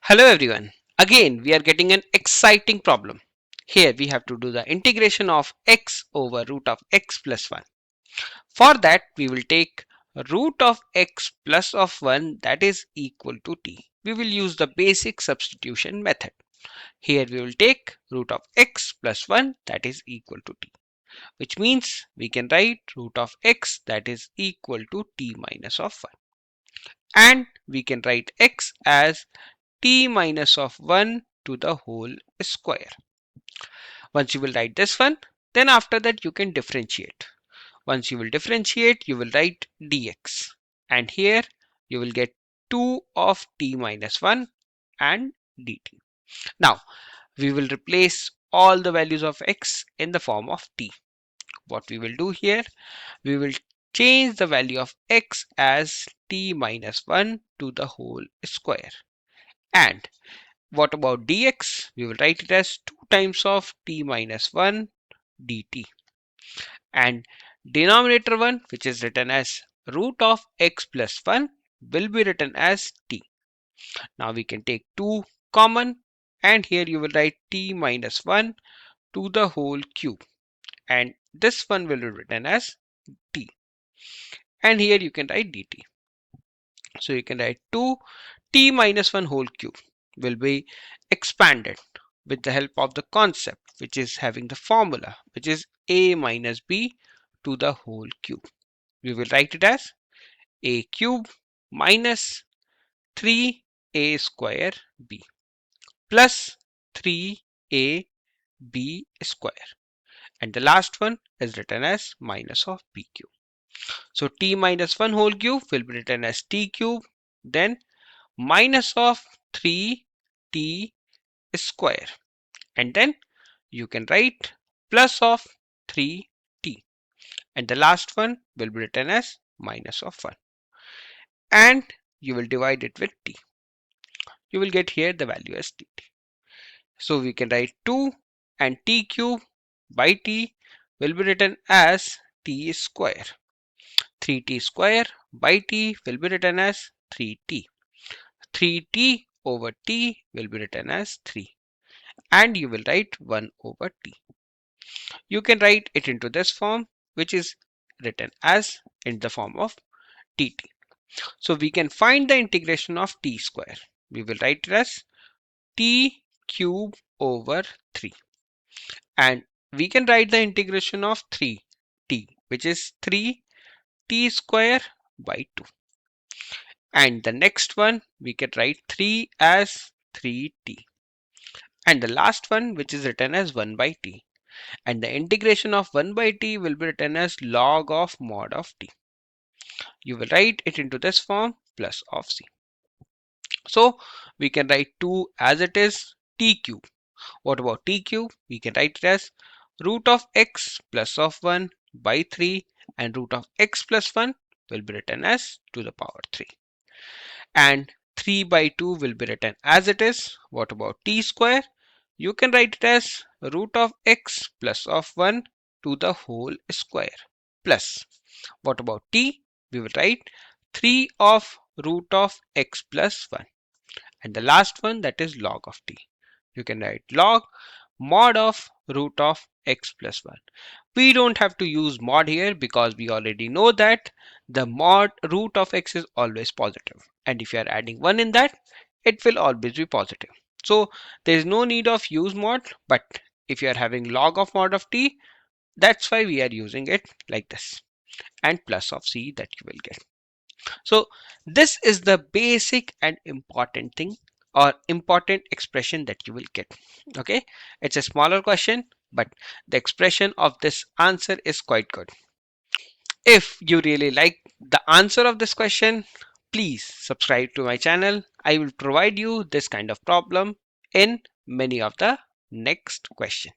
Hello everyone. Again, we are getting an exciting problem. Here we have to do the integration of x over root of x plus 1. For that, we will take root of x plus of 1 that is equal to t. We will use the basic substitution method. Here we will take root of x plus 1 that is equal to t, which means we can write root of x that is equal to t minus of 1. And we can write x as t minus of 1 to the whole square. Once you will write this one, then after that you can differentiate. Once you will differentiate, you will write dx. And here you will get 2 of t minus 1 and dt. Now we will replace all the values of x in the form of t. What we will do here, we will change the value of x as t minus 1 to the whole square. And what about dx? We will write it as 2 times of t minus 1 dt. And denominator 1, which is written as root of x plus 1, will be written as t. Now we can take 2 common, and here you will write t minus 1 to the whole cube. And this one will be written as t. And here you can write dt. So you can write 2 t minus 1 whole cube will be expanded with the help of the concept, which is having the formula, which is a minus b to the whole cube. We will write it as a cube minus 3a square b plus 3ab square. And the last one is written as minus of b cube. So t minus 1 whole cube will be written as t cube, then minus of 3t square, and then you can write plus of 3t, and the last one will be written as minus of 1, and you will divide it with t. You will get here the value as t. So we can write 2 and t cube by t will be written as t square. 3t square by t will be written as 3t. 3t over t will be written as 3, and you will write 1 over t. You can write it into this form, which is written as in the form of dt. So we can find the integration of t square. We will write it as t cube over 3, and we can write the integration of 3t, which is 3t square by 2. And the next one we can write 3 as 3t, and the last one which is written as 1 by t, and the integration of 1 by t will be written as log of mod of t. You will write it into this form plus of c. So we can write 2 as it is t cube. What about t cube? We can write it as root of x plus of 1 by 3, and root of x plus 1 will be written as to the power 3. And 3 by 2 will be written as it is. What about t square? You can write it as root of x plus of 1 to the whole square plus. What about t? We will write 3 of root of x plus 1. And the last one, that is log of t. You can write log mod of root of x plus 1. We don't have to use mod here because we already know that the mod root of x is always positive, and if you are adding 1 in that, it will always be positive. So there is no need of use mod, but if you are having log of mod of t, that's why we are using it like this, and plus of c that you will get. So this is the basic and important thing or important expression that you will get. Okay, it's a smaller question, but the expression of this answer is quite good. If you really like the answer of this question, please subscribe to my channel. I will provide you this kind of problem in many of the next questions.